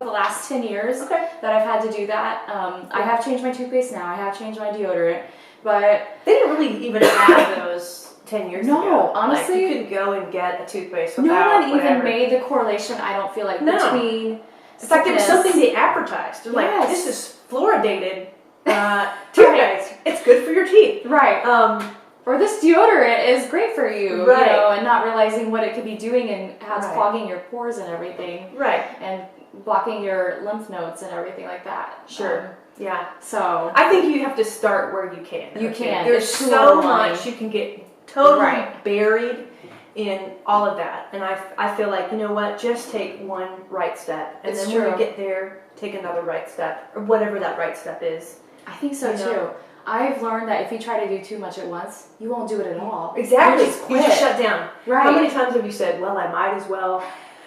the last 10 years Okay. that I've had to do that. I have changed my toothpaste now. I have changed my deodorant, but they didn't really even have those 10 years ago. No, honestly, like, you couldn't go and get a toothpaste no without one even whatever. made the correlation. I don't feel like between. It's like there was something they advertised. They're like, this is fluoridated toothpaste. It's good for your teeth. Right. Or this deodorant is great for you, right. you know, and not realizing what it could be doing and how it's clogging your pores and everything. Right. And blocking your lymph nodes and everything like that. Sure. Yeah. So I think you have to start where you can. You can. There's so much you can get totally buried in all of that. And I feel like, you know what, just take one right step. And then when you get there, take another right step. Or whatever that right step is. I think so too. I've learned that if you try to do too much at once, you won't do it at all. Exactly. You just shut down. Right. How many times have you said, well, I might as well.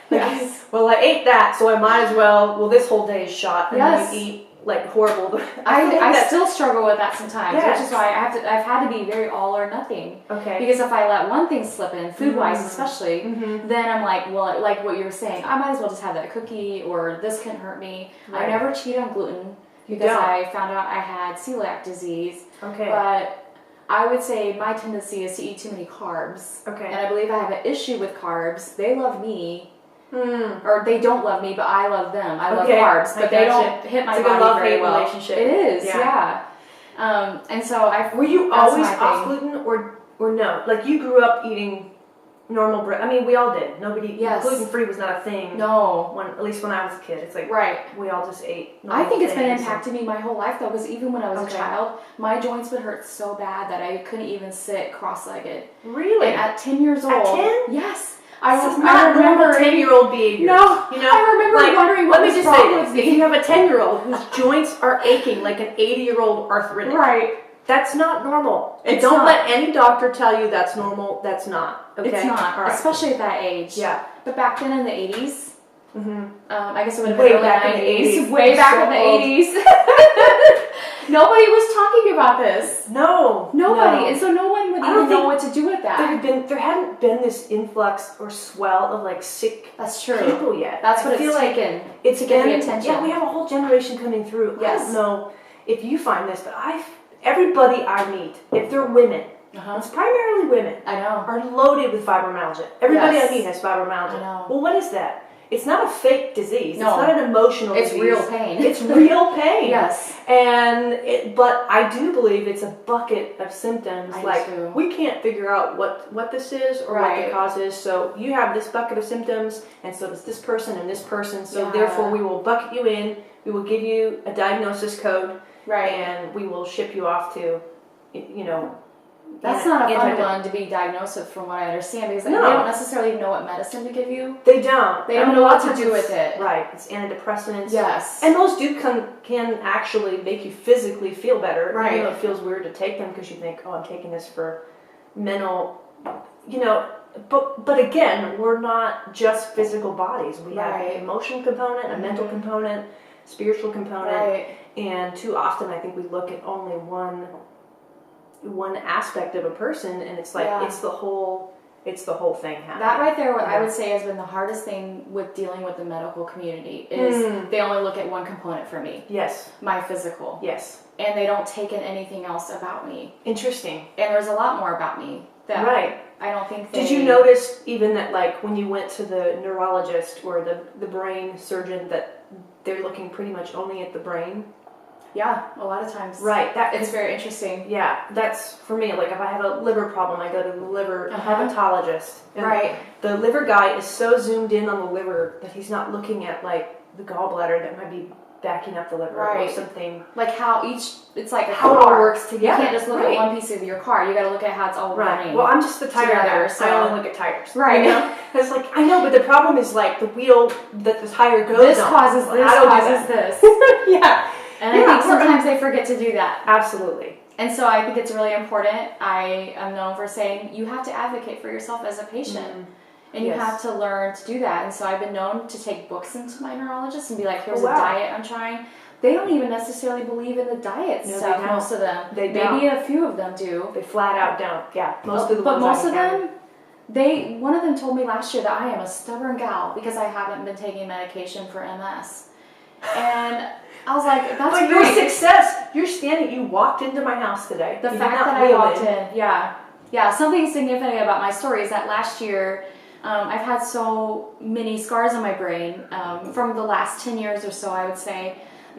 Yes. Well, I ate that, so I might as well. Well, this whole day is shot. And then you eat like horrible. I still struggle with that sometimes, yes. which is why I've had to be very all or nothing. Okay. Because if I let one thing slip in, food-wise especially, then I'm like, well, like what you were saying, I might as well just have that cookie, or this can hurt me. Right. I never cheat on gluten because I found out I had celiac disease. Okay. But I would say my tendency is to eat too many carbs. Okay. And I believe I have an issue with carbs. They love me. Or they don't love me, but I love them. I love carbs, but they don't hit my body very well. Relationship. It is, yeah. And so were you always off gluten, or no? Like you grew up eating normal bread. I mean, we all did. Nobody gluten free was not a thing. No, at least when I was a kid, it's like we all just ate. I think it's been impacting me my whole life though, because even when I was a child, my joints would hurt so bad that I couldn't even sit cross-legged. Really? And at 10 years old. At 10? Yes. I remember 10-year-old behavior. No, you know, I remember wondering what was wrong with me. If you have a 10-year-old whose joints are aching like an 80-year-old arthritic, right? That's not normal. And don't let any doctor tell you that's normal. That's not. Okay? It's not, right. Especially at that age. Yeah. But back then in the 80s, I guess it would have been early back 90s. In the 80s. Way back in the 80s. Nobody was talking about this. No. Nobody. And so no one would even know what to do with that. There hadn't been this influx or swell of like sick people yet. That's what it's taken. It's to get the attention. Yeah, we have a whole generation coming through. Yes. I don't know if you find this, but everybody I meet, if they're women, it's primarily women. I know. Are loaded with fibromyalgia. Everybody I meet has fibromyalgia. I know. Well, what is that? It's not a fake disease. No. It's not an emotional disease. It's real pain. It's real pain. Yes. But I do believe it's a bucket of symptoms. I we can't figure out what this is or what the cause is. So you have this bucket of symptoms, and so does this person and this person. So therefore, we will bucket you in. We will give you a diagnosis code. Right. And we will ship you off to, That's not a fun one to be diagnosed with, from what I understand, because they don't necessarily know what medicine to give you. They don't. They don't know what to do with it. Right. It's antidepressants. Yes. And those can actually make you physically feel better. Right. Even though it feels weird to take them because you think, oh, I'm taking this for mental, But again, we're not just physical bodies. We have an emotional component, a mental component, spiritual component. Right. And too often I think we look at only one aspect of a person, and it's like it's the whole thing happening. That right there, what I would say has been the hardest thing with dealing with the medical community is they only look at one component for me. Yes. My physical. Yes. And they don't take in anything else about me. Interesting. And there's a lot more about me that I don't think Did you notice even that, like, when you went to the neurologist or the brain surgeon, that they're looking pretty much only at the brain? Yeah, a lot of times. Right. It's very interesting. Yeah, that's for me. Like, if I have a liver problem, I go to the liver hepatologist. And the liver guy is so zoomed in on the liver that he's not looking at, like, the gallbladder that might be backing up the liver or something. Like how it's like how it all works together. You can't just look at one piece of your car. You got to look at how it's all running. Well, I'm just the tire guy, so I only look at tires. Right. It's like, I know, but the problem is, like, the wheel that the tire goes this on. Causes this. Yeah. And I think sometimes they forget to do that. Absolutely. And so I think it's really important. I am known for saying you have to advocate for yourself as a patient. And you have to learn to do that. And so I've been known to take books into my neurologist and be like, here's a diet I'm trying. They don't even necessarily believe in the diet stuff, most of them. Maybe a few of them do. They flat out don't. Yeah. Most of them, one of them told me last year that I am a stubborn gal because I haven't been taking medication for MS. And I was like, that's but great. your success, you walked into my house today. The fact that I walked in, yeah. Something significant about my story is that last year, I've had so many scars on my brain from the last 10 years or so, I would say,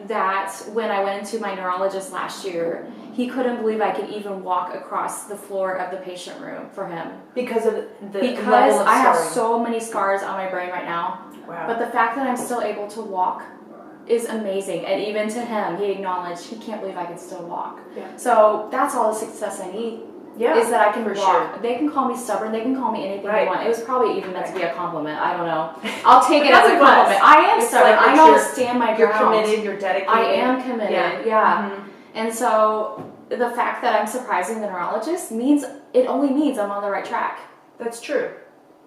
that when I went into my neurologist last year, he couldn't believe I could even walk across the floor of the patient room for him. Because of because I have so many scars on my brain right now. Wow. But the fact that I'm still able to walk is amazing. And even to him, he acknowledged he can't believe I can still walk. Yeah. So that's all the success I need. Yeah, is that I can walk. Sure. They can call me stubborn. They can call me anything they want. It was probably even meant to be a compliment. I don't know. I'll I'll take it as a compliment. I am stubborn. Like I know to stand my ground. You're committed. You're dedicated. I am committed. Yeah. Mm-hmm. And so the fact that I'm surprising the neurologist only means I'm on the right track. That's true.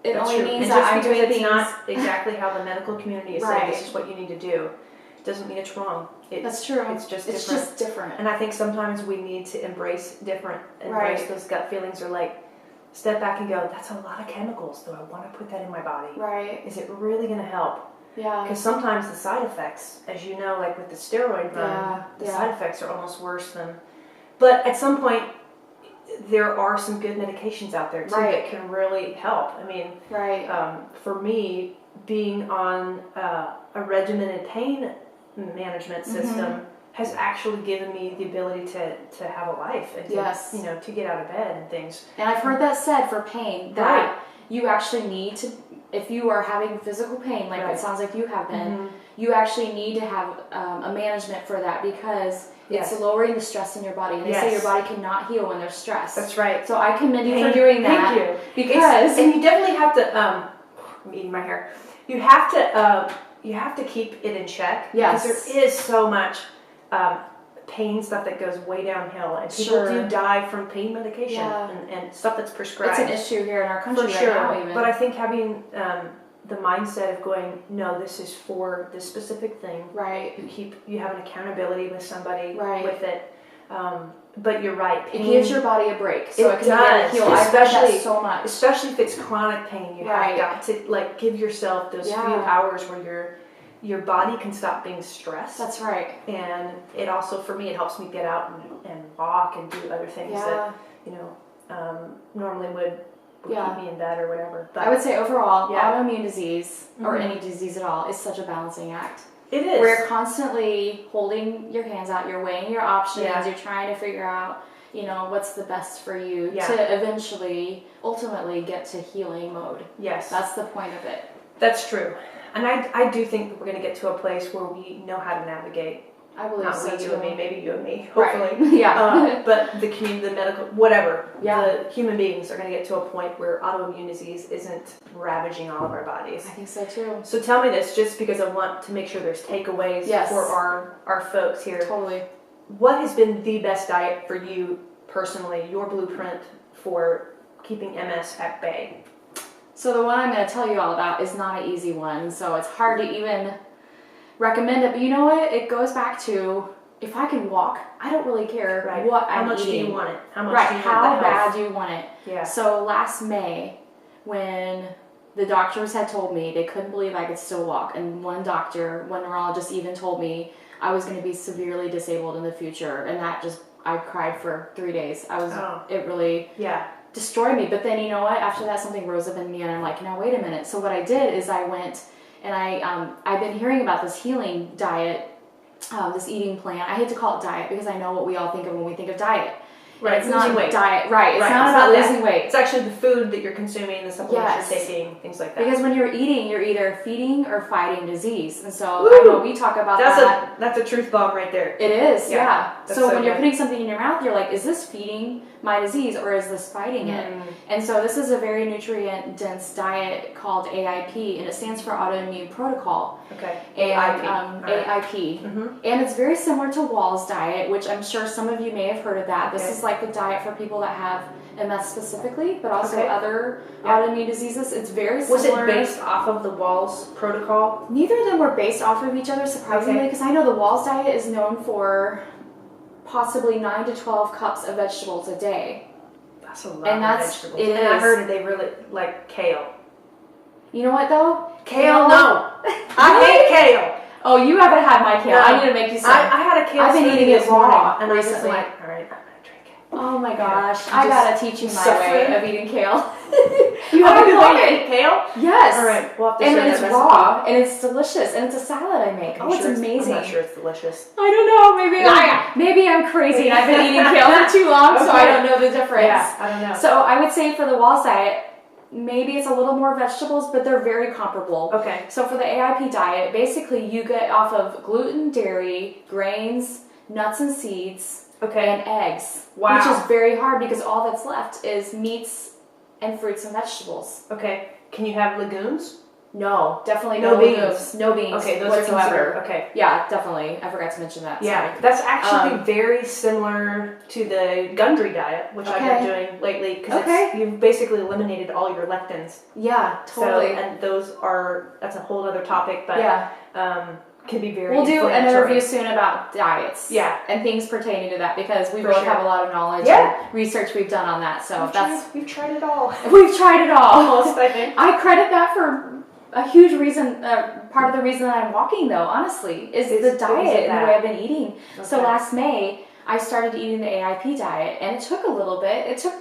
It only means that I'm doing things. Not exactly how the medical community is saying this is what you need to do. Doesn't mean it's wrong. That's true. It's just different. And I think sometimes we need to embrace those gut feelings, or like step back and go, that's a lot of chemicals. Do I want to put that in my body? Right. Is it really going to help? Yeah. Because sometimes the side effects, as you know, like with the steroid run, side effects are almost worse than. But at some point, there are some good medications out there too that can really help. I mean, for me, being on a regimented pain management system has actually given me the ability to have a life and to get out of bed and things. And I've heard that said for pain that you actually need to, if you are having physical pain, like it sounds like you have been, you actually need to have a management for that, because it's lowering the stress in your body. And they say your body cannot heal when there's stress. That's right. So I commend you for doing that. Thank you. Because and you definitely have to. I'm eating my hair. You have to keep it in check. Yes. Because there is so much pain stuff that goes way downhill, and people do die from pain medication and stuff that's prescribed. It's an issue here in our country for sure. Right now, even. But I think having the mindset of going, no, this is for this specific thing. Right. You have an accountability with somebody with it. But you're right. It gives your body a break, so it can does. Heal. Especially so much, especially if it's chronic pain. You have got to give yourself those few hours where your body can stop being stressed. That's right. And it also, for me, it helps me get out and walk and do other things that normally would keep me in bed or whatever. But I would say overall, autoimmune disease or any disease at all is such a balancing act. It is. Where you're constantly holding your hands out, you're weighing your options, you're trying to figure out, what's the best for you to ultimately get to healing mode. Yes. That's the point of it. That's true. And I do think that we're going to get to a place where we know how to navigate. I believe so. Not you and me, maybe you and me, hopefully. Right. But the community, the medical, whatever, the human beings are going to get to a point where autoimmune disease isn't ravaging all of our bodies. I think so too. So tell me this, just because I want to make sure there's takeaways for our folks here. Totally. What has been the best diet for you personally, your blueprint for keeping MS at bay? So the one I'm going to tell you all about is not an easy one, so it's hard to even recommend it. But you know what? It goes back to, if I can walk, I don't really care what I'm eating. How much do you want it? How much do you want how bad do you want it? Yeah. So last May, when the doctors had told me they couldn't believe I could still walk, and one neurologist even told me I was going to be severely disabled in the future, and that I cried for 3 days. It really destroyed me. But then, you know what? After that, something rose up in me, and I'm like, now wait a minute. So what I did is I went, and I've been hearing about this healing diet, this eating plan. I hate to call it diet because I know what we all think of when we think of diet. Right, it's not diet. Right, it's not about losing weight. It's actually the food that you're consuming, the supplements you're taking, things like that. Because when you're eating, you're either feeding or fighting disease. And so I know we talk about that. That's a truth bomb right there. It is, yeah. So when you're good. putting something in your mouth, you're like, is this feeding my disease or is this fighting it? And so this is a very nutrient-dense diet called AIP, and it stands for AutoImmune Protocol. Okay. And, AIP. And it's very similar to Wahls diet, which I'm sure some of you may have heard of that. This is like the diet for people that have MS specifically, but also other autoimmune diseases. It's very similar. Was it based off of the Wahls protocol? Neither of them were based off of each other, surprisingly, because I know the Wahls diet is known for possibly 9 to 12 cups of vegetables a day. That's a lot of vegetables. And I heard they really like kale. You know what, though? Kale, no. I hate kale. Oh, you haven't had my kale. I need to make you some. I had a kale. I've been eating it raw and recently. I was like, all right, I'm gonna drink it. Oh my gosh, I gotta teach you my way of eating kale. You have a good way to eat kale? Yes. All right, we'll have to and share it's that raw, and it's delicious, and it's a salad I make. Oh, it's amazing. I'm not sure it's delicious. I don't know. Maybe I'm crazy, and I've been eating kale for too long, so I don't know the difference. Yeah, I don't know. So I would say for the Wahls diet, maybe it's a little more vegetables, but they're very comparable. Okay. So for the AIP diet, basically you get off of gluten, dairy, grains, nuts and seeds, and eggs. Wow. Which is very hard because all that's left is meats and fruits and vegetables. Okay. Can you have legumes? No, definitely no legumes. No beans. Okay, those whatsoever. are okay. Yeah, definitely. I forgot to mention that. Yeah, sorry. that's actually very similar to the Gundry diet, which I've been doing lately, because you've basically eliminated all your lectins. Yeah, totally. So, and that's a whole other topic, but can be very. We'll do an interview soon about diets. Yeah, and things pertaining to that, because we both have a lot of knowledge and research we've done on that. So we've tried it all. We've tried it all. Almost, I think. I credit that for a huge reason. Part of the reason that I'm walking, though, honestly, is the diet and the way I've been eating. Okay. So last May, I started eating the AIP diet, and it took a little bit. It took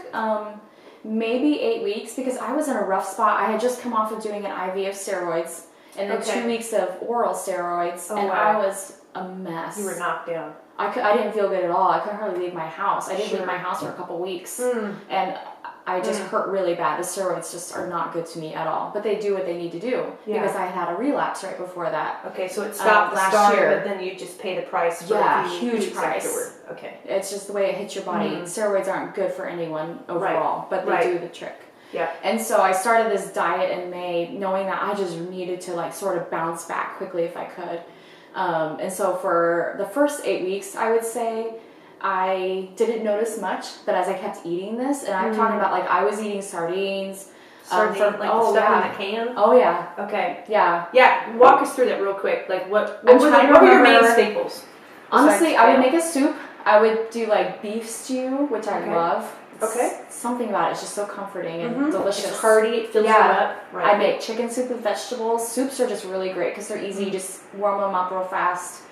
maybe 8 weeks, because I was in a rough spot. I had just come off of doing an IV of steroids, and then 2 weeks of oral steroids, and I was a mess. You were knocked down. I didn't feel good at all. I couldn't hardly leave my house. I didn't leave my house for a couple weeks, and I just hurt really bad. The steroids just are not good to me at all, but they do what they need to do, because I had a relapse right before that. Okay, so it stopped last year, but then you just pay the price for a huge price. Afterward. Okay. It's just the way it hits your body. Steroids aren't good for anyone overall, but they do the trick. Yeah. And so I started this diet in May, knowing that I just needed to like sort of bounce back quickly if I could. And so for the first 8 weeks, I would say, I didn't notice much, but as I kept eating this, and I'm talking about like I was eating sardines. Sardines, like the stuff in the can? Oh yeah. Okay. Yeah. Yeah, walk us through that real quick. Like what were your main staples? Honestly, I would make a soup. I would do like beef stew, which I love. Okay. Something about it is just so comforting and delicious. It's hearty, it fills you up. Right. I make chicken soup with vegetables. Soups are just really great because they're easy. You just warm them up real fast.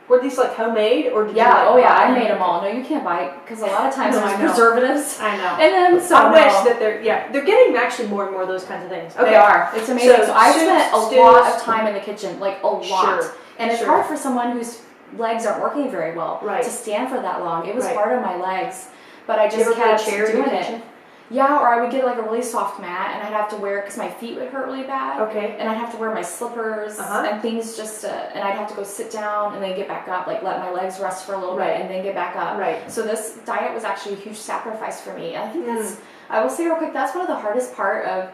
Were these like homemade, or did you I made them all. No, you can't buy it because a lot of times there's preservatives. I know. And then I wish that they're getting actually more and more of those kinds of things. Okay. They are. It's amazing. So I spent a lot of time in the kitchen, like a lot. Sure. And it's hard for someone whose legs aren't working very well to stand for that long. It was hard on my legs, but I just kept doing it. Yeah, or I would get like a really soft mat, and I'd have to wear it because my feet would hurt really bad. Okay. And I'd have to wear my slippers and things and I'd have to go sit down and then get back up, like let my legs rest for a little bit and then get back up. Right. So this diet was actually a huge sacrifice for me. And I think I will say real quick, that's one of the hardest part of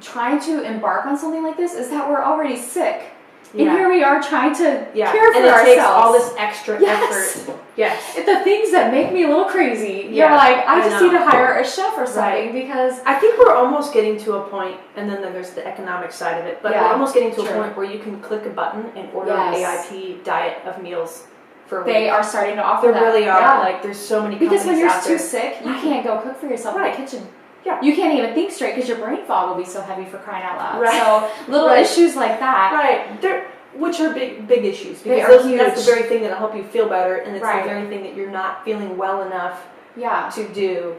trying to embark on something like this, is that we're already sick. And here we are trying to care for ourselves. And it takes all this extra effort. Yes. The things that make me a little crazy. You're like, I just need to hire a chef or something because... I think we're almost getting to a point, and then there's the economic side of it, but we're almost getting to a point where you can click a button and order an AIP diet of meals for a week. They are starting to offer that. They really are. Like, there's so many companies because when you're out there. too sick, you can't go cook for yourself in the kitchen. Yeah. You can't even think straight because your brain fog will be so heavy for crying out loud. Right. So little issues like that. Right. Which are big issues, because that's the very thing that'll help you feel better, and it's the very thing that you're not feeling well enough to do.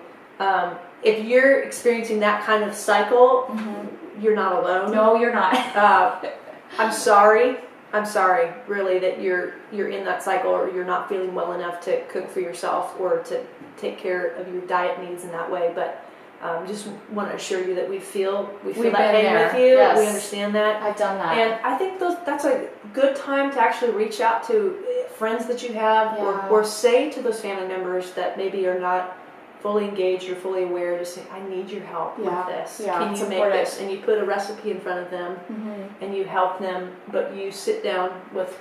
If you're experiencing that kind of cycle, you're not alone. No, you're not. I'm sorry, really, that you're in that cycle, or you're not feeling well enough to cook for yourself or to take care of your diet needs in that way. But just want to assure you that we feel that pain with you. Yes. We understand that. I've done that. And I think that's a good time to actually reach out to friends that you have, or say to those family members that maybe are not fully engaged or fully aware, just say, I need your help with this. Can you make this? And you put a recipe in front of them and you help them, but you sit down with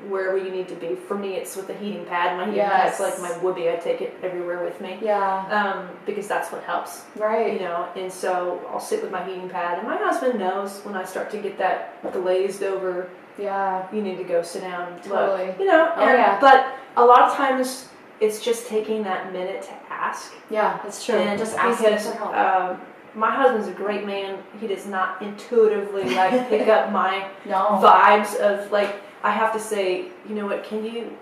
wherever you need to be. For me, it's with the heating pad. My heating pad's like my whoopee. I take it everywhere with me. Yeah. Because that's what helps. Right. You know, and so I'll sit with my heating pad, and my husband knows when I start to get that glazed over. Yeah. You need to go sit down and look. You know. But a lot of times it's just taking that minute to ask. Yeah, that's true. And just asking for help. my husband's a great man. He does not intuitively like pick up my vibes of like, I have to say, you know what, can you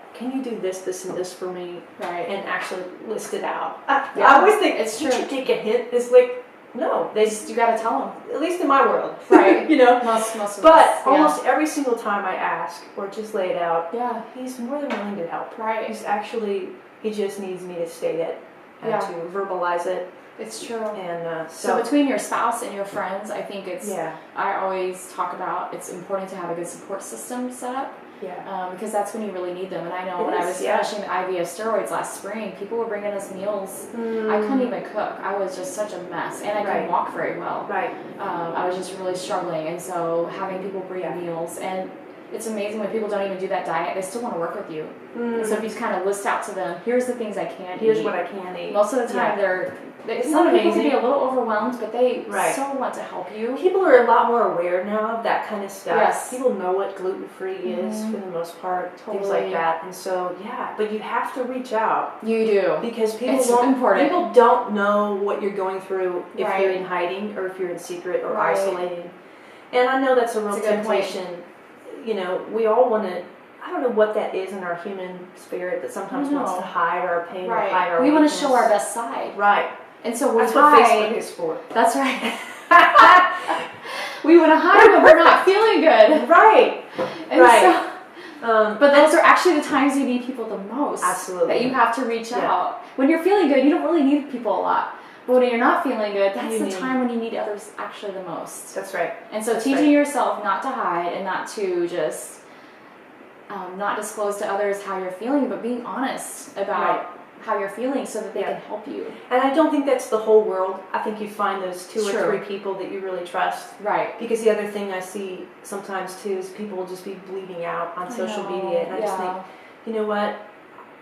do this, and this for me? Right. And actually list it out. I always think, it's true. You take a hint. It's like, no. You got to tell them. At least in my world. Right. You know? Most of but us. Almost every single time I ask or just lay it out, he's more than willing to help. Right. He just needs me to state it and to verbalize it. It's true. And so between your spouse and your friends, I think it's, I always talk about, it's important to have a good support system set up. Yeah. Because that's when you really need them. And I know when I was finishing the IVF steroids last spring, people were bringing us meals. I couldn't even cook. I was just such a mess. And I couldn't walk very well. Right. I was just really struggling. And so having people bring meals, and it's amazing when people don't even do that diet, they still want to work with you. And so if you just kind of list out to them, here's the things I can eat. Here's what I can eat. Most of the time some people can be a little overwhelmed, but they so want to help you. People are a lot more aware now of that kind of stuff. Yes. People know what gluten-free is for the most part, things like that. And so, but you have to reach out. You do. Because people don't know what you're going through if you're in hiding or if you're in secret or isolating. And I know that's a real temptation. You know, we all want to, I don't know what that is in our human spirit that sometimes wants to hide our pain or hide our weakness. We want to show our best side. Right. And so that's what Facebook is for. That's right. We want to hide when we're not feeling good. Right. So, but those are actually the times you need people the most. Absolutely. That you have to reach out. When you're feeling good, you don't really need people a lot. But when you're not feeling good, that's the time when you need others actually the most. That's right. And so teaching yourself not to hide and not to just not disclose to others how you're feeling, but being honest about how you're feeling so that they can help you. And I don't think that's the whole world. I think you find those 2 or 3 people that you really trust. Right. Because the other thing I see sometimes too is people will just be bleeding out on social media, and I just think, you know what?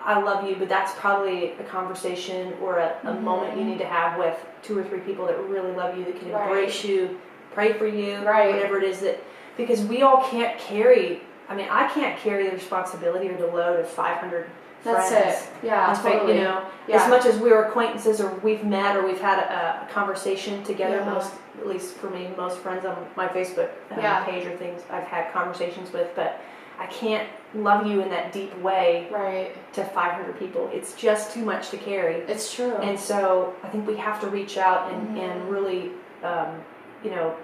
I love you, but that's probably a conversation or a moment you need to have with 2 or 3 people that really love you, that can embrace you, pray for you, whatever it is that, because we all can't carry, I can't carry the responsibility or the load of 500 friends. That's it. Yeah, totally. You know, as much as we're acquaintances or we've met or we've had a conversation together, at least for me, most friends on my Facebook page or things I've had conversations with, but I can't love you in that deep way to 500 people. It's just too much to carry. It's true. And so I think we have to reach out and really, you know,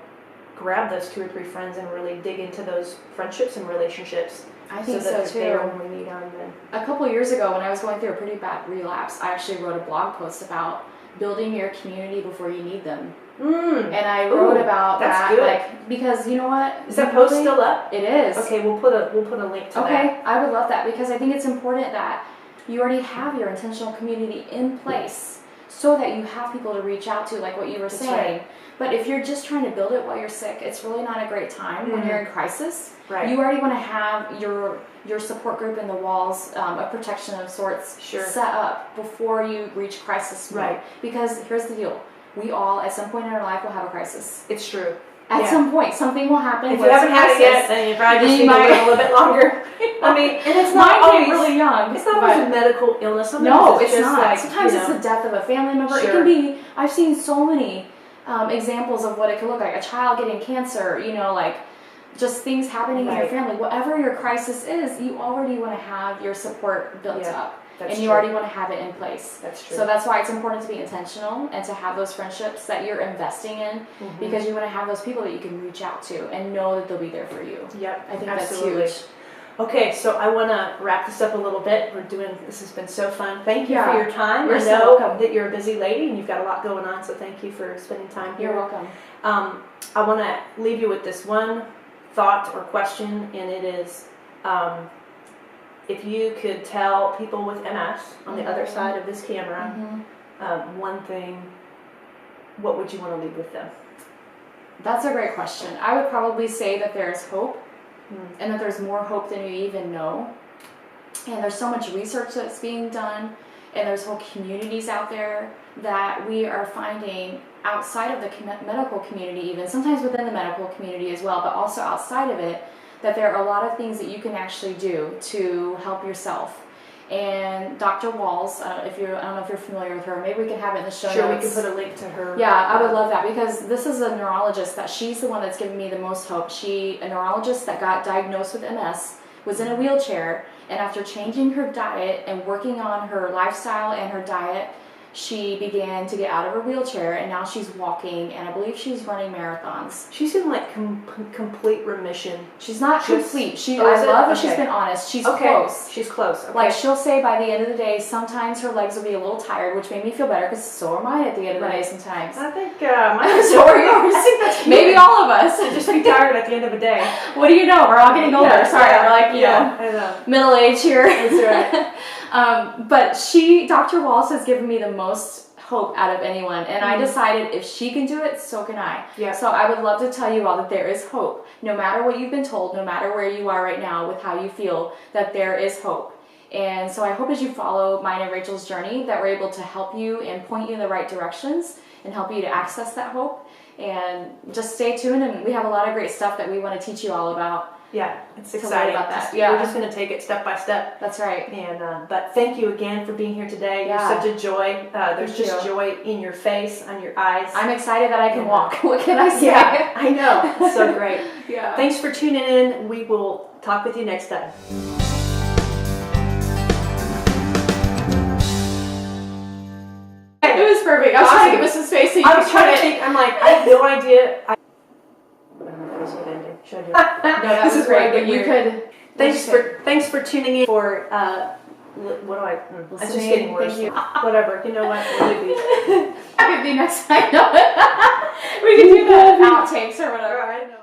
grab those 2 or 3 friends and really dig into those friendships and relationships. I think so too. When we meet on them. A couple years ago, when I was going through a pretty bad relapse, I actually wrote a blog post about building your community before you need them. And I wrote about that, good. like, because you know what? Is that post still up? It is. Okay, we'll put a link to that. Okay, I would love that, because I think it's important that you already have your intentional community in place so that you have people to reach out to, like what you were saying. Right. But if you're just trying to build it while you're sick, it's really not a great time when you're in crisis. Right. You already want to have your support group in the walls, a protection of sorts, set up before you reach crisis mode. Right. Because here's the deal. We all, at some point in our life, will have a crisis. It's true. At some point, something will happen. If you haven't had it yet, then you probably just need to live a little bit longer. And it's not always really young. It's not always a medical illness. Sometimes it's not. Like, sometimes it's the death of a family member. It can be. I've seen so many examples of what it could look like. A child getting cancer. You know, like just things happening in your family. Whatever your crisis is, you already want to have your support built up. And you already want to have it in place. That's true. So that's why it's important to be intentional and to have those friendships that you're investing in, because you want to have those people that you can reach out to and know that they'll be there for you. Yep, I think that's huge. Okay, so I want to wrap this up a little bit. This has been so fun. Thank you for your time. You're I so know welcome. that you're a busy lady and you've got a lot going on, so thank you for spending time here. You're welcome. I want to leave you with this one thought or question, and it is, if you could tell people with MS on the other side of this camera one thing, what would you want to leave with them? That's a great question. I would probably say that there's hope, and that there's more hope than you even know. And there's so much research that's being done, and there's whole communities out there that we are finding outside of the medical community, even sometimes within the medical community as well, but also outside of it, that there are a lot of things that you can actually do to help yourself. And Dr. Wahls, I don't know if you're familiar with her. Maybe we can have it in the show notes. Sure, we can put a link to her. Yeah, I would love that, because this is a neurologist that she's the one that's given me the most hope. A neurologist that got diagnosed with MS, was in a wheelchair, and after changing her diet and working on her lifestyle and her diet, she began to get out of her wheelchair, and now she's walking, and I believe she's running marathons. She's in like complete remission. She's not complete. I love that she's been honest. She's close. She's close. Okay. Like, she'll say by the end of the day, sometimes her legs will be a little tired, which made me feel better, because so are mine at the end of the day sometimes. I think mine is so are yours. Maybe all of us. Just be tired at the end of the day. What do you know? We're all getting older. Yeah, Sorry, we're like, I know. Middle age here. That's right. But Dr. Wahls has given me the most hope out of anyone, and I decided if she can do it, so can I. Yeah. So I would love to tell you all that there is hope. No matter what you've been told, no matter where you are right now with how you feel, that there is hope. And so I hope as you follow mine and Rachel's journey that we're able to help you and point you in the right directions and help you to access that hope. And just stay tuned, and we have a lot of great stuff that we want to teach you all about. Yeah, it's exciting. About that. We're just going to take it step by step. That's right. And but thank you again for being here today. Yeah. You're such a joy. There's just joy in your face, on your eyes. I'm excited that I can walk. What can I say? Yeah, I know. It's so great. Yeah. Thanks for tuning in. We will talk with you next time. It was perfect. I was trying to give us some space so you I was trying to think. I'm like, I have no idea. Should I do it? No, that was great. But you could. Thanks for tuning in for what do I? It's just getting worse. Thank you. Whatever. You know what? We'll leave these. That could be next time. We can do the outtakes or whatever.